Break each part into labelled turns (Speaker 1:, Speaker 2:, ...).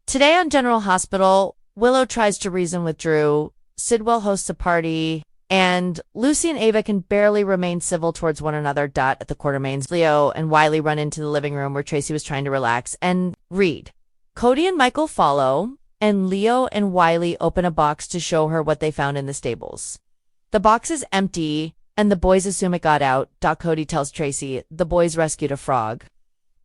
Speaker 1: Today on General Hospital, Willow tries to reason with Drew, Sidwell hosts a party, and Lucy and Ava can barely remain civil towards one another. At the Quartermaines, Leo and Wiley run into the living room where Tracy was trying to relax and read. Cody and Michael follow, and Leo and Wiley open a box to show her what they found in the stables. The box is empty, and the boys assume it got out. Cody tells Tracy the boys rescued a frog,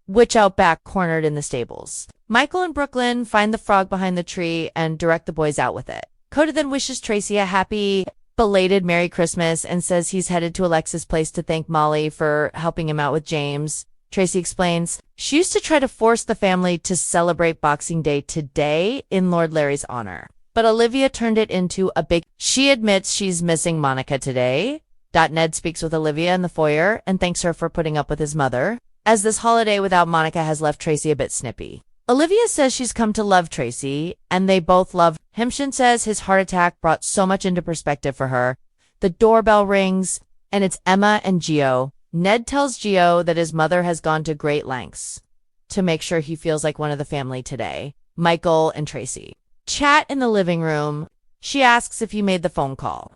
Speaker 1: which out back cornered in the stables. Michael and Brooklyn find the frog behind the tree and direct the boys out with it. Cody then wishes Tracy a happy, belated Merry Christmas and says he's headed to Alexa's place to thank Molly for helping him out with James. Tracy explains she used to try to force the family to celebrate Boxing Day today in Lord Larry's honor, but Olivia turned it into a big. She admits she's missing Monica today. Ned speaks with Olivia in the foyer and thanks her for putting up with his mother, as this holiday without Monica has left Tracy a bit snippy. Olivia says she's come to love Tracy, and they both love. Himshin says his heart attack brought so much into perspective for her. The doorbell rings, and it's Emma and Gio. Ned tells Gio that his mother has gone to great lengths to make sure he feels like one of the family today. Michael and Tracy chat in the living room. She asks if he made the phone call.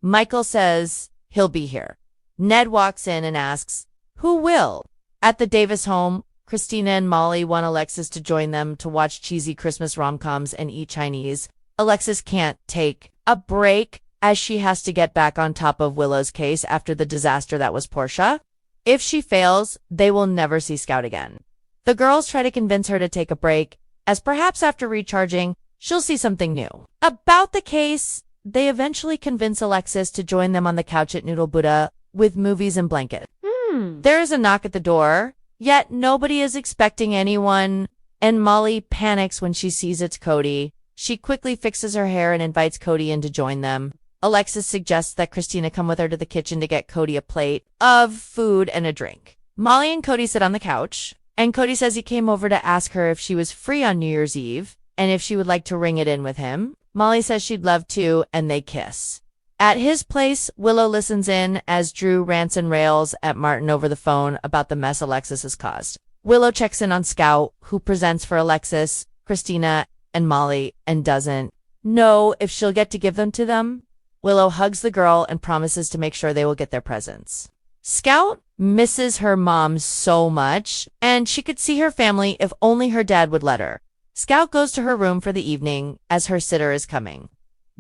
Speaker 1: Michael says he'll be here. Ned walks in and asks, who will? At the Davis home, Christina and Molly want Alexis to join them to watch cheesy Christmas rom-coms and eat Chinese. Alexis can't take a break as she has to get back on top of Willow's case after the disaster that was Portia. If she fails, they will never see Scout again. The girls try to convince her to take a break, as perhaps after recharging, she'll see something new. About the case, they eventually convince Alexis to join them on the couch at Noodle Buddha with movies and blankets. There is a knock at the door, yet nobody is expecting anyone, and Molly panics when she sees it's Cody. She quickly fixes her hair and invites Cody in to join them. Alexis suggests that Christina come with her to the kitchen to get Cody a plate of food and a drink. Molly and Cody sit on the couch, and Cody says he came over to ask her if she was free on New Year's Eve and if she would like to ring it in with him. Molly says she'd love to, and they kiss. At his place, Willow listens in as Drew rants and rails at Martin over the phone about the mess Alexis has caused. Willow checks in on Scout, who presents for Alexis, Christina, and Molly, and doesn't know if she'll get to give them to them. Willow hugs the girl and promises to make sure they will get their presents. Scout misses her mom so much, and she could see her family if only her dad would let her. Scout goes to her room for the evening as her sitter is coming.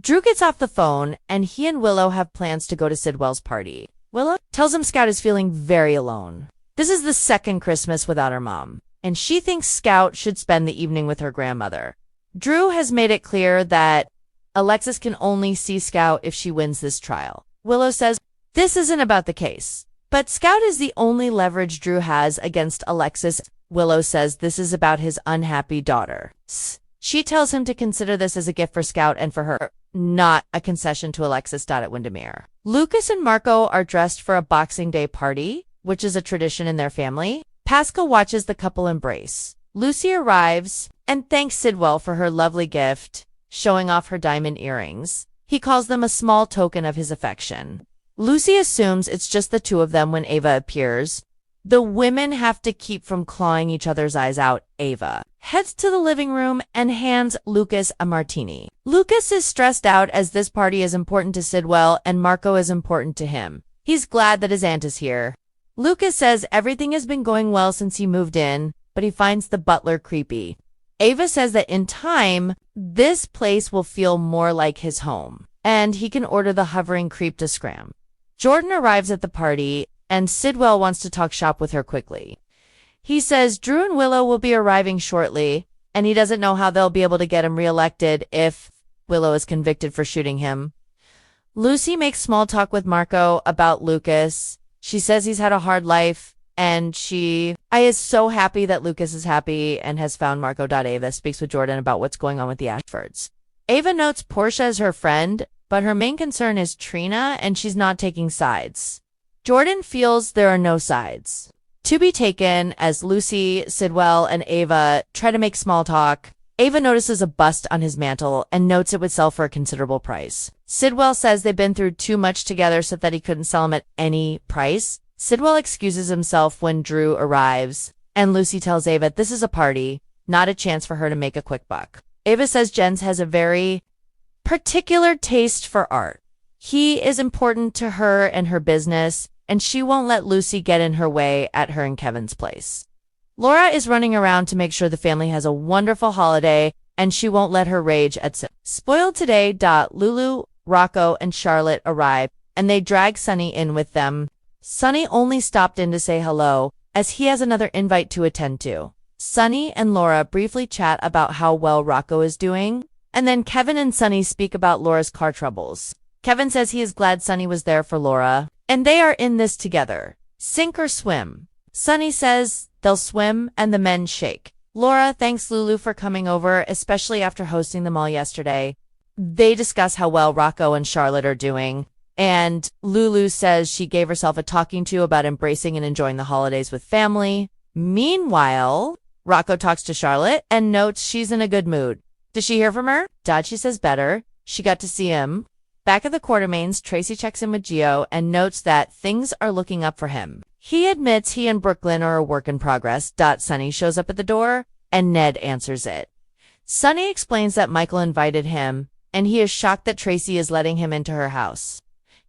Speaker 1: Drew gets off the phone, and he and Willow have plans to go to Sidwell's party. Willow tells him Scout is feeling very alone. This is the second Christmas without her mom, and she thinks Scout should spend the evening with her grandmother. Drew has made it clear that Alexis can only see Scout if she wins this trial. Willow says this isn't about the case, but Scout is the only leverage Drew has against Alexis. Willow says this is about his unhappy daughter. She tells him to consider this as a gift for Scout and for her, not a concession to Alexis. At Windermere, Lucas and Marco are dressed for a Boxing Day party, which is a tradition in their family. Pascal watches the couple embrace. Lucy arrives and thanks Sidwell for her lovely gift, showing off her diamond earrings. He calls them a small token of his affection. Lucy assumes it's just the two of them when Ava appears. The women have to keep from clawing each other's eyes out. Ava heads to the living room and hands Lucas a martini. Lucas is stressed out as this party is important to Sidwell and Marco is important to him. He's glad that his aunt is here. Lucas says everything has been going well since he moved in, but he finds the butler creepy. Ava says that in time, this place will feel more like his home, and he can order the hovering creep to scram. Jordan arrives at the party, and Sidwell wants to talk shop with her quickly. He says Drew and Willow will be arriving shortly, and he doesn't know how they'll be able to get him reelected if Willow is convicted for shooting him. Lucy makes small talk with Marco about Lucas. She says he's had a hard life, and I is so happy that Lucas is happy and has found Marco. Ava speaks with Jordan about what's going on with the Ashfords. Ava notes Portia is her friend, but her main concern is Trina, and she's not taking sides. Jordan feels there are no sides to be taken as Lucy, Sidwell, and Ava try to make small talk. Ava notices a bust on his mantle and notes it would sell for a considerable price. Sidwell says they've been through too much together so that he couldn't sell him at any price. Sidwell excuses himself when Drew arrives, and Lucy tells Ava this is a party, not a chance for her to make a quick buck. Ava says Jens has a very particular taste for art. He is important to her and her business, and she won't let Lucy get in her way at her and Kevin's place. Laura is running around to make sure the family has a wonderful holiday, and she won't let her rage at Spoiled today. Lulu, Rocco, and Charlotte arrive, and they drag Sunny in with them. Sunny only stopped in to say hello, as he has another invite to attend to. Sunny and Laura briefly chat about how well Rocco is doing, and then Kevin and Sunny speak about Laura's car troubles. Kevin says he is glad Sunny was there for Laura, and they are in this together. Sink or swim. Sunny says they'll swim, and the men shake. Laura thanks Lulu for coming over, especially after hosting them all yesterday. They discuss how well Rocco and Charlotte are doing, and Lulu says she gave herself a talking to about embracing and enjoying the holidays with family. Meanwhile, Rocco talks to Charlotte and notes she's in a good mood. Does she hear from her? She says better. She got to see him. Back at the Quartermaines, Tracy checks in with Gio and notes that things are looking up for him. He admits he and Brooklyn are a work in progress. Sunny shows up at the door, and Ned answers it. Sunny explains that Michael invited him, and he is shocked that Tracy is letting him into her house.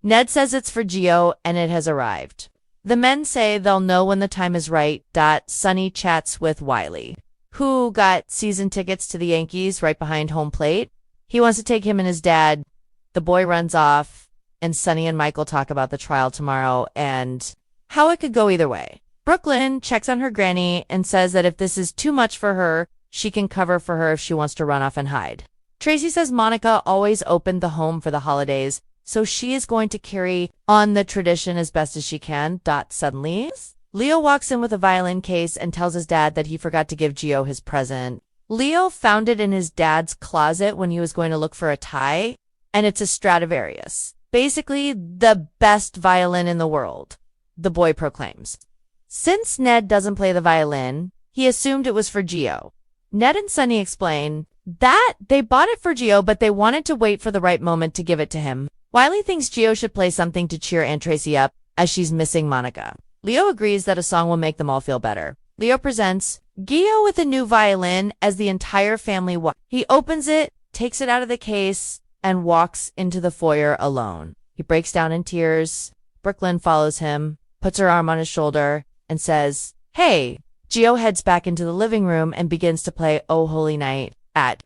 Speaker 1: Ned says it's for Gio, and it has arrived. The men say they'll know when the time is right. Sunny chats with Wiley, who got season tickets to the Yankees right behind home plate. He wants to take him and his dad. The boy runs off, and Sunny and Michael talk about the trial tomorrow and how it could go either way. Brooklyn checks on her granny and says that if this is too much for her, she can cover for her if she wants to run off and hide. Tracy says Monica always opened the home for the holidays, so she is going to carry on the tradition as best as she can. Suddenly, Leo walks in with a violin case and tells his dad that he forgot to give Gio his present. Leo found it in his dad's closet when he was going to look for a tie, and it's a Stradivarius. Basically, the best violin in the world, the boy proclaims. Since Ned doesn't play the violin, he assumed it was for Gio. Ned and Sunny explain that they bought it for Gio, but they wanted to wait for the right moment to give it to him. Wiley thinks Gio should play something to cheer Aunt Tracy up, as she's missing Monica. Leo agrees that a song will make them all feel better. Leo presents Gio with a new violin as the entire family He opens it, takes it out of the case, and walks into the foyer alone. He breaks down in tears. Brooklyn follows him, puts her arm on his shoulder, and says, "Hey." Gio heads back into the living room and begins to play Oh Holy Night.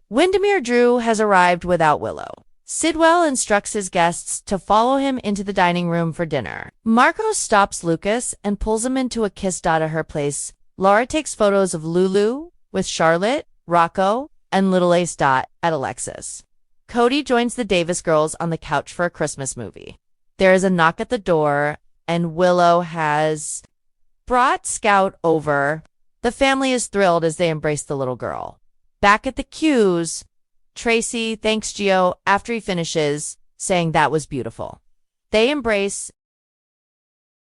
Speaker 1: Windermere Drew has arrived without Willow. Sidwell instructs his guests to follow him into the dining room for dinner. Marco stops Lucas and pulls him into a kiss at her place. Laura takes photos of Lulu with Charlotte, Rocco, and Little Ace at Alexis. Cody joins the Davis girls on the couch for a Christmas movie. There is a knock at the door, and Willow has brought Scout over. The family is thrilled as they embrace the little girl. Back at the Q's, Tracy thanks Gio after he finishes, saying that was beautiful. They embrace,